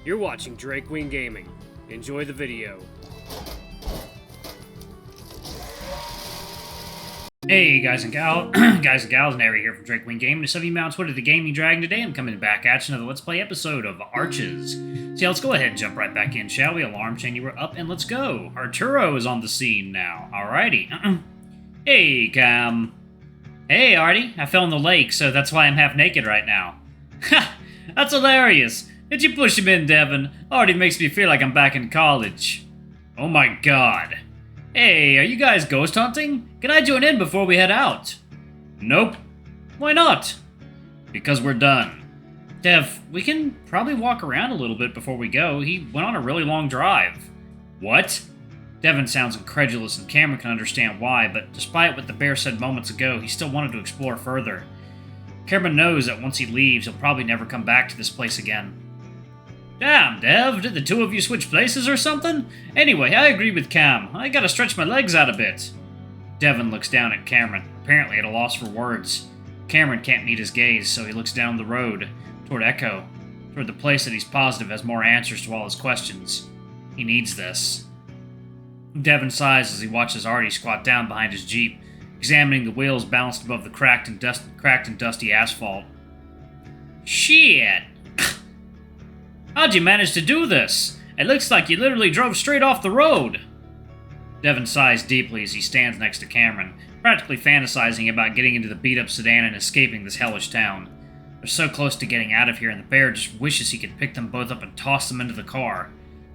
You're watching Drake Wing Gaming. Enjoy the video. Hey guys and gals, Nary here from Drake Wing Gaming. To some of you on Twitter, the Gaming Dragon. Today I'm coming back at you another Let's Play episode of Arches. So yeah, let's go ahead and jump right back in, shall we? Alarm chain, you were up, and let's go. Arturo is on the scene now. Alrighty. Hey, Cam. Hey, Artie. I fell in the lake, so that's why I'm half naked right now. Ha! That's hilarious. Did you push him in, Devon? Already makes me feel like I'm back in college. Oh my god. Hey, are you guys ghost hunting? Can I join in before we head out? Nope. Why not? Because we're done. Dev, we can probably walk around a little bit before we go. He went on a really long drive. What? Devon sounds incredulous, and Cameron can understand why, but despite what the bear said moments ago, he still wanted to explore further. Cameron knows that once he leaves, he'll probably never come back to this place again. Damn, Dev, did the two of you switch places or something? Anyway, I agree with Cam. I gotta stretch my legs out a bit. Devon looks down at Cameron, apparently at a loss for words. Cameron can't meet his gaze, so he looks down the road, toward Echo, toward the place that he's positive has more answers to all his questions. He needs this. Devon sighs as he watches Artie squat down behind his Jeep, examining the wheels balanced above the cracked and dusty asphalt. Shit! How'd you manage to do this? It looks like you literally drove straight off the road. Devon sighs deeply as he stands next to Cameron, practically fantasizing about getting into the beat-up sedan and escaping this hellish town. They're so close to getting out of here, and the bear just wishes he could pick them both up and toss them into the car.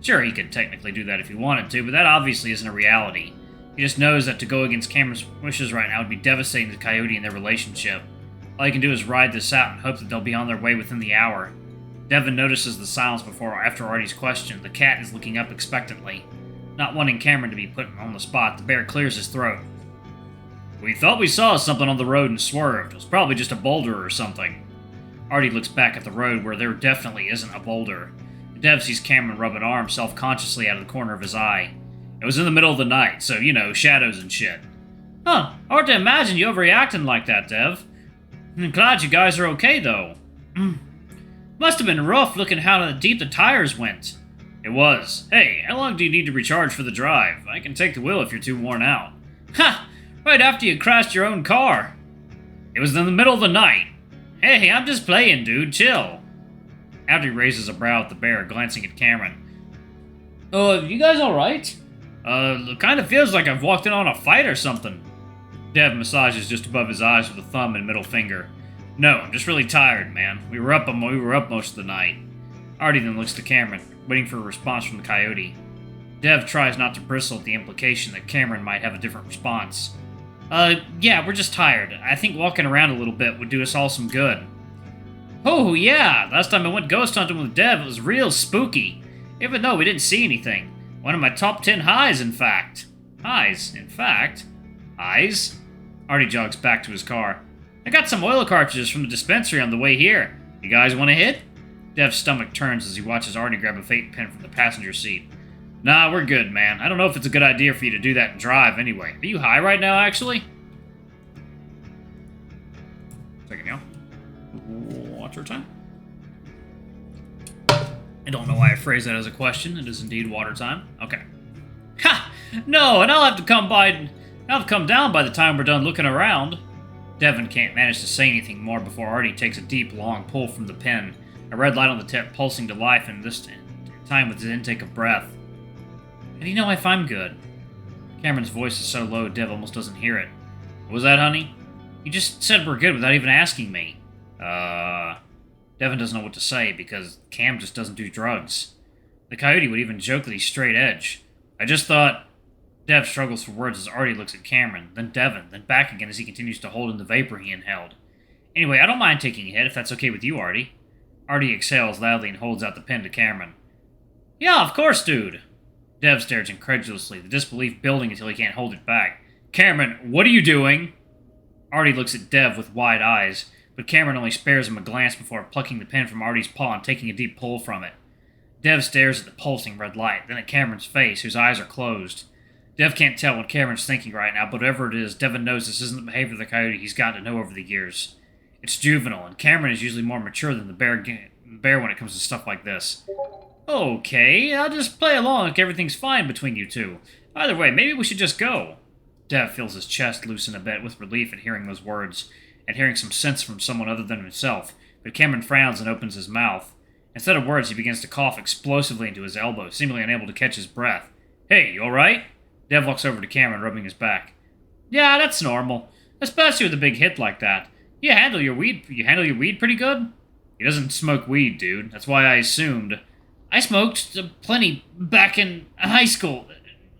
Sure, he could technically do that if he wanted to, but that obviously isn't a reality. He just knows that to go against Cameron's wishes right now would be devastating to Coyote and their relationship. All he can do is ride this out and hope that they'll be on their way within the hour. Devon notices the silence after Artie's question. The cat is looking up expectantly. Not wanting Cameron to be put on the spot, the bear clears his throat. We thought we saw something on the road and swerved. It was probably just a boulder or something. Artie looks back at the road where there definitely isn't a boulder. Dev sees Cameron rub an arm self-consciously out of the corner of his eye. It was in the middle of the night, so, shadows and shit. Huh, hard to imagine you overreacting like that, Dev. I'm glad you guys are okay, though. Must have been rough looking how deep the tires went. It was. Hey, how long do you need to recharge for the drive? I can take the wheel if you're too worn out. Ha! Right after you crashed your own car. It was in the middle of the night. Hey, I'm just playing, dude. Chill. Audrey raises a brow at the bear, glancing at Cameron. You guys alright? It kind of feels like I've walked in on a fight or something. Dev massages just above his eyes with a thumb and middle finger. No, I'm just really tired, man. We were up most of the night. Artie then looks to Cameron, waiting for a response from the coyote. Dev tries not to bristle at the implication that Cameron might have a different response. Yeah, we're just tired. I think walking around a little bit would do us all some good. Oh, yeah, last time I went ghost hunting with Dev, it was real spooky. Even though we didn't see anything. One of my top 10 highs, in fact. Highs, in fact? Highs? Artie jogs back to his car. I got some oil cartridges from the dispensary on the way here. You guys want a hit? Dev's stomach turns as he watches Artie grab a vape pen from the passenger seat. Nah, we're good, man. I don't know if it's a good idea for you to do that and drive anyway. Are you high right now, actually? Second, now. Water time? I don't know why I phrased that as a question. It is indeed water time. Okay. Ha! No, and I'll have to come down by the time we're done looking around. Devon can't manage to say anything more before Artie takes a deep, long pull from the pen, a red light on the tip pulsing to life in this time with his intake of breath. How do you know if I'm good? Cameron's voice is so low Dev almost doesn't hear it. What was that, honey? You just said we're good without even asking me. Devon doesn't know what to say because Cam just doesn't do drugs. The coyote would even joke that he's straight edge. I just thought... Dev struggles for words as Artie looks at Cameron, then Devon, then back again as he continues to hold in the vapor he inhaled. Anyway, I don't mind taking a hit if that's okay with you, Artie. Artie exhales loudly and holds out the pen to Cameron. Yeah, of course, dude. Dev stares incredulously, the disbelief building until he can't hold it back. Cameron, what are you doing? Artie looks at Dev with wide eyes, but Cameron only spares him a glance before plucking the pen from Artie's paw and taking a deep pull from it. Dev stares at the pulsing red light, then at Cameron's face, whose eyes are closed. Dev can't tell what Cameron's thinking right now, but whatever it is, Devon knows this isn't the behavior of the coyote he's gotten to know over the years. It's juvenile, and Cameron is usually more mature than the bear when it comes to stuff like this. Okay, I'll just play along like everything's fine between you two. Either way, maybe we should just go. Dev feels his chest loosen a bit with relief at hearing those words, and hearing some sense from someone other than himself, but Cameron frowns and opens his mouth. Instead of words, he begins to cough explosively into his elbow, seemingly unable to catch his breath. Hey, you alright? Dev walks over to Cameron, rubbing his back. Yeah, that's normal. Especially with a big hit like that. You handle your weed pretty good? He doesn't smoke weed, dude. That's why I assumed. I smoked plenty back in high school.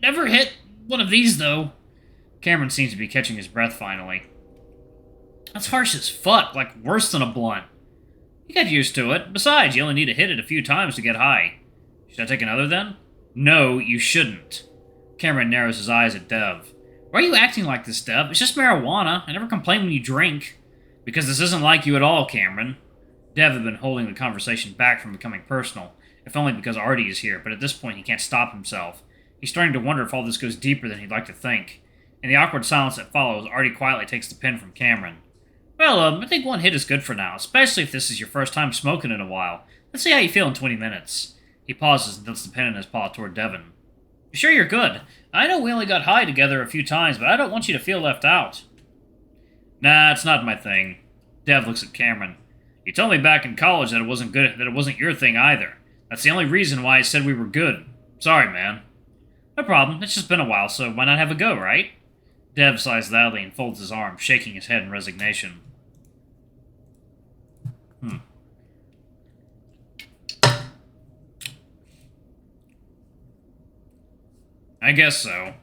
Never hit one of these, though. Cameron seems to be catching his breath finally. That's harsh as fuck, like worse than a blunt. You get used to it. Besides, you only need to hit it a few times to get high. Should I take another then? No, you shouldn't. Cameron narrows his eyes at Dev. Why are you acting like this, Dev? It's just marijuana. I never complain when you drink. Because this isn't like you at all, Cameron. Dev had been holding the conversation back from becoming personal, if only because Artie is here, but at this point he can't stop himself. He's starting to wonder if all this goes deeper than he'd like to think. In the awkward silence that follows, Artie quietly takes the pen from Cameron. Well, I think one hit is good for now, especially if this is your first time smoking in a while. Let's see how you feel in 20 minutes. He pauses and tilts the pen in his paw toward Devon. You sure you're good? I know we only got high together a few times, but I don't want you to feel left out. Nah, it's not my thing. Dev looks at Cameron. You told me back in college that it wasn't your thing either. That's the only reason why I said we were good. Sorry, man. No problem, it's just been a while, so why not have a go, right? Dev sighs loudly and folds his arms, shaking his head in resignation. I guess so.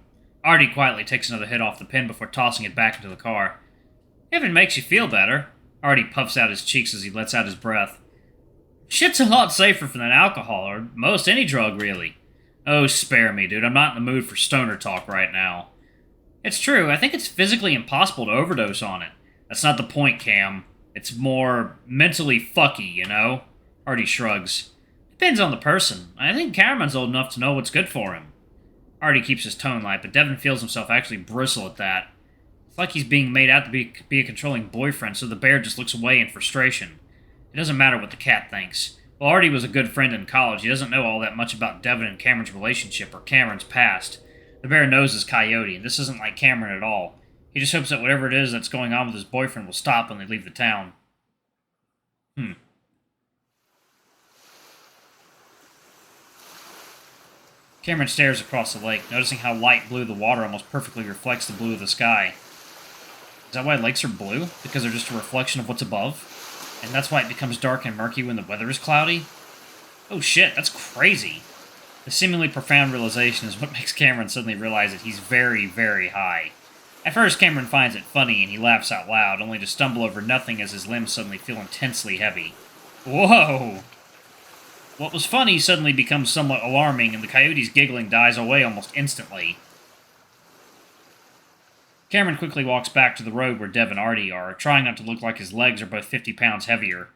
Artie quietly takes another hit off the pen before tossing it back into the car. If it makes you feel better. Artie puffs out his cheeks as he lets out his breath. Shit's a lot safer than alcohol, or most any drug, really. Oh, spare me, dude. I'm not in the mood for stoner talk right now. It's true. I think it's physically impossible to overdose on it. That's not the point, Cam. It's more mentally fucky, you know? Artie shrugs. Depends on the person. I think Cameron's old enough to know what's good for him. Artie keeps his tone light, but Devon feels himself actually bristle at that. It's like he's being made out to be a controlling boyfriend, so the bear just looks away in frustration. It doesn't matter what the cat thinks. While Artie was a good friend in college, he doesn't know all that much about Devon and Cameron's relationship or Cameron's past. The bear knows his coyote, and this isn't like Cameron at all. He just hopes that whatever it is that's going on with his boyfriend will stop when they leave the town. Cameron stares across the lake, noticing how light blue the water almost perfectly reflects the blue of the sky. Is that why lakes are blue? Because they're just a reflection of what's above? And that's why it becomes dark and murky when the weather is cloudy? Oh shit, that's crazy. The seemingly profound realization is what makes Cameron suddenly realize that he's very, very high. At first, Cameron finds it funny and he laughs out loud, only to stumble over nothing as his limbs suddenly feel intensely heavy. Whoa! What was funny suddenly becomes somewhat alarming, and the coyote's giggling dies away almost instantly. Cameron quickly walks back to the road where Dev and Artie are, trying not to look like his legs are both 50 pounds heavier.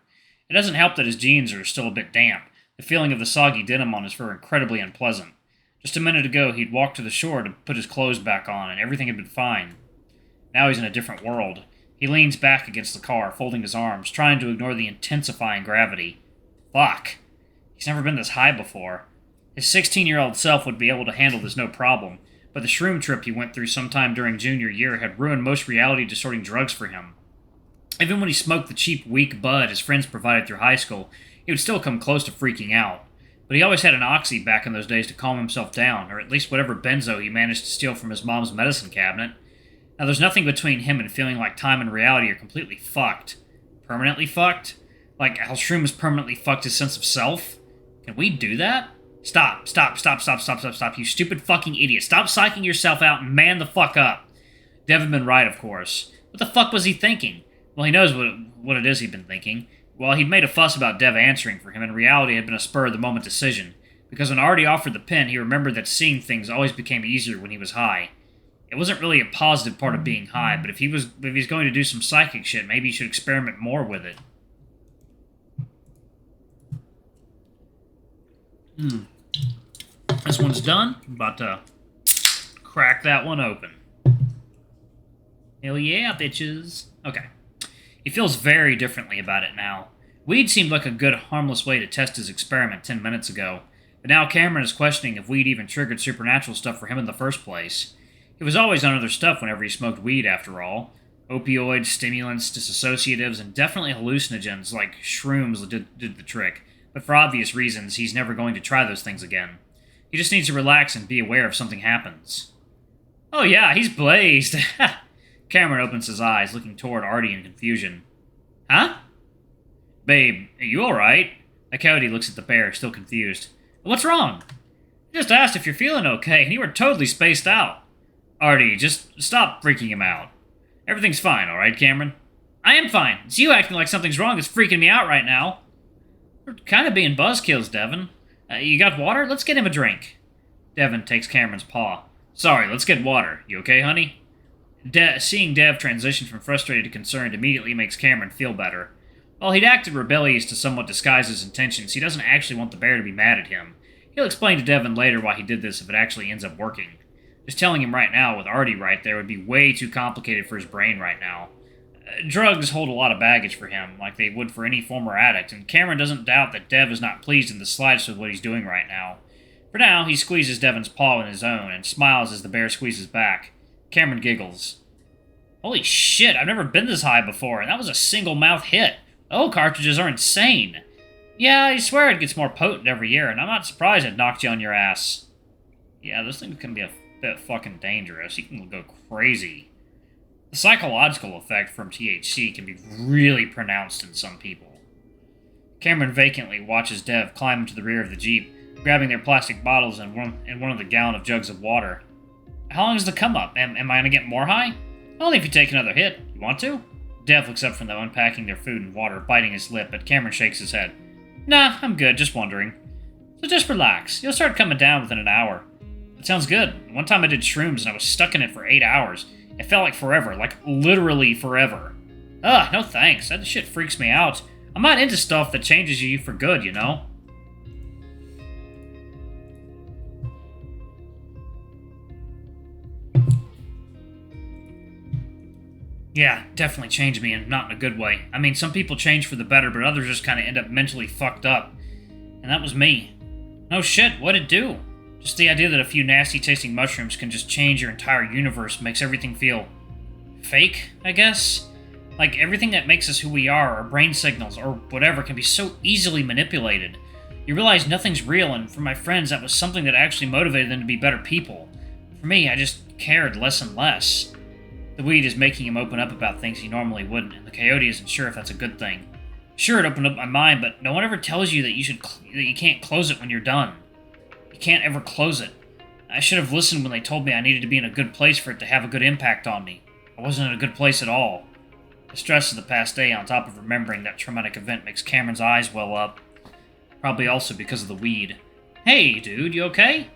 It doesn't help that his jeans are still a bit damp, the feeling of the soggy denim on his fur incredibly unpleasant. Just a minute ago, he'd walked to the shore to put his clothes back on, and everything had been fine. Now he's in a different world. He leans back against the car, folding his arms, trying to ignore the intensifying gravity. Fuck. He's never been this high before. His 16-year-old self would be able to handle this no problem, but the shroom trip he went through sometime during junior year had ruined most reality-distorting drugs for him. Even when he smoked the cheap, weak bud his friends provided through high school, he would still come close to freaking out. But he always had an oxy back in those days to calm himself down, or at least whatever benzo he managed to steal from his mom's medicine cabinet. Now there's nothing between him and feeling like time and reality are completely fucked. Permanently fucked? Like how shrooms permanently fucked his sense of self? Can we do that? Stop, you stupid fucking idiot. Stop psyching yourself out and man the fuck up. Devon been right, of course. What the fuck was he thinking? Well, he knows what it is he'd been thinking. Well, he'd made a fuss about Dev answering for him, in reality it had been a spur-of-the-moment decision. Because when Artie offered the pen, he remembered that seeing things always became easier when he was high. It wasn't really a positive part of being high, but if he's going to do some psychic shit, maybe he should experiment more with it. This one's done. I'm about to crack that one open. Hell yeah, bitches. Okay. He feels very differently about it now. Weed seemed like a good, harmless way to test his experiment 10 minutes ago. But now Cameron is questioning if weed even triggered supernatural stuff for him in the first place. He was always on other stuff whenever he smoked weed, after all. Opioids, stimulants, dissociatives, and definitely hallucinogens like shrooms did the trick. But for obvious reasons, he's never going to try those things again. He just needs to relax and be aware if something happens. Oh yeah, he's blazed. Cameron opens his eyes, looking toward Artie in confusion. Huh? Babe, are you alright? The coyote looks at the bear, still confused. What's wrong? I just asked if you're feeling okay, and you were totally spaced out. Artie, just stop freaking him out. Everything's fine, alright, Cameron? I am fine. It's you acting like something's wrong that's freaking me out right now. We're kind of being buzzkills, Devon. You got water? Let's get him a drink. Devon takes Cameron's paw. Sorry, let's get water. You okay, honey? Seeing Dev transition from frustrated to concerned immediately makes Cameron feel better. While he'd acted rebellious to somewhat disguise his intentions, he doesn't actually want the bear to be mad at him. He'll explain to Devon later why he did this if it actually ends up working. Just telling him right now, with Artie right there, would be way too complicated for his brain right now. Drugs hold a lot of baggage for him, like they would for any former addict, and Cameron doesn't doubt that Dev is not pleased in the slightest with what he's doing right now. For now, he squeezes Devon's paw in his own, and smiles as the bear squeezes back. Cameron giggles. Holy shit, I've never been this high before, and that was a single mouth hit. Oh, cartridges are insane. Yeah, I swear it gets more potent every year, and I'm not surprised it knocked you on your ass. Yeah, those things can be a bit fucking dangerous. You can go crazy. The psychological effect from THC can be really pronounced in some people. Cameron vacantly watches Dev climb into the rear of the Jeep, grabbing their plastic bottles and one of the gallon of jugs of water. How long is the come up? Am I gonna get more high? Only if you take another hit. You want to? Dev looks up from them unpacking their food and water, biting his lip, but Cameron shakes his head. Nah, I'm good, just wondering. So just relax. You'll start coming down within an hour. That sounds good. One time I did shrooms and I was stuck in it for 8 hours. It felt like forever, like literally forever. Ugh, no thanks. That shit freaks me out. I'm not into stuff that changes you for good, you know? Yeah, definitely changed me, and not in a good way. I mean, some people change for the better, but others just kind of end up mentally fucked up. And that was me. No shit, what'd it do? Just the idea that a few nasty-tasting mushrooms can just change your entire universe makes everything feel fake, I guess? Like, everything that makes us who we are, our brain signals, or whatever, can be so easily manipulated. You realize nothing's real, and for my friends, that was something that actually motivated them to be better people. For me, I just cared less and less. The weed is making him open up about things he normally wouldn't, and the coyote isn't sure if that's a good thing. Sure, it opened up my mind, but no one ever tells you that you can't close it when you're done. You can't ever close it. I should have listened when they told me I needed to be in a good place for it to have a good impact on me. I wasn't in a good place at all. The stress of the past day, on top of remembering that traumatic event, makes Cameron's eyes well up. Probably also because of the weed. Hey, dude, you okay?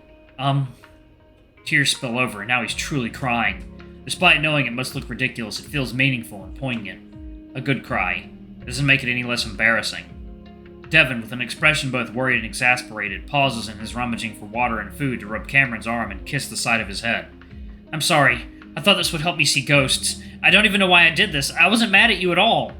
Tears spill over, and now he's truly crying. Despite knowing it must look ridiculous, it feels meaningful and poignant. A good cry. It doesn't make it any less embarrassing. Devon, with an expression both worried and exasperated, pauses in his rummaging for water and food to rub Cameron's arm and kiss the side of his head. I'm sorry. I thought this would help me see ghosts. I don't even know why I did this. I wasn't mad at you at all.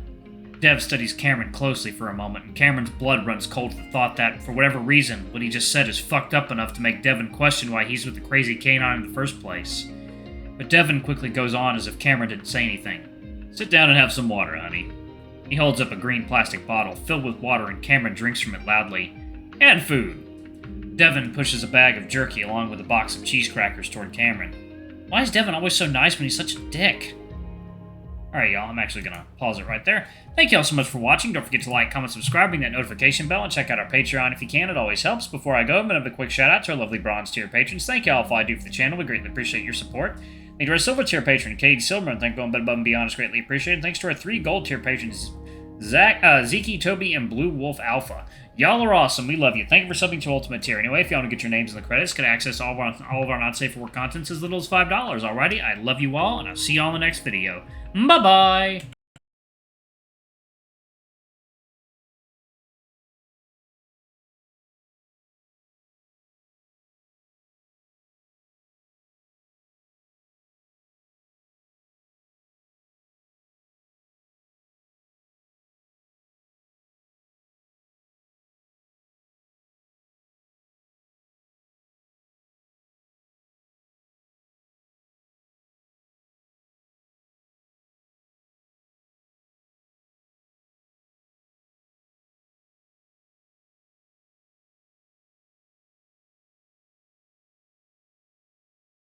Dev studies Cameron closely for a moment, and Cameron's blood runs cold at the thought that, for whatever reason, what he just said is fucked up enough to make Devon question why he's with the crazy canine in the first place. But Devon quickly goes on as if Cameron didn't say anything. Sit down and have some water, honey. He holds up a green plastic bottle filled with water, and Cameron drinks from it loudly. And food. Devon pushes a bag of jerky along with a box of cheese crackers toward Cameron. Why is Devon always so nice when he's such a dick? Alright, y'all, I'm actually gonna pause it right there. Thank y'all so much for watching. Don't forget to like, comment, subscribe, ring that notification bell, and check out our Patreon if you can. It always helps. Before I go, I'm gonna have a quick shout out to our lovely bronze tier patrons. Thank y'all for all I do for the channel. We greatly appreciate your support. Thank you to our silver tier patron, Cade Silver, and thank you going above and beyond. It's greatly appreciated. Thanks to our 3 gold tier patrons, Zeke, Toby, and Blue Wolf Alpha. Y'all are awesome. We love you. Thank you for subbing to Ultimate Tier. Anyway, if you want to get your names in the credits, can access all of our not safe for work contents as little as $5. Alrighty, I love you all, and I'll see y'all in the next video. Bye-bye!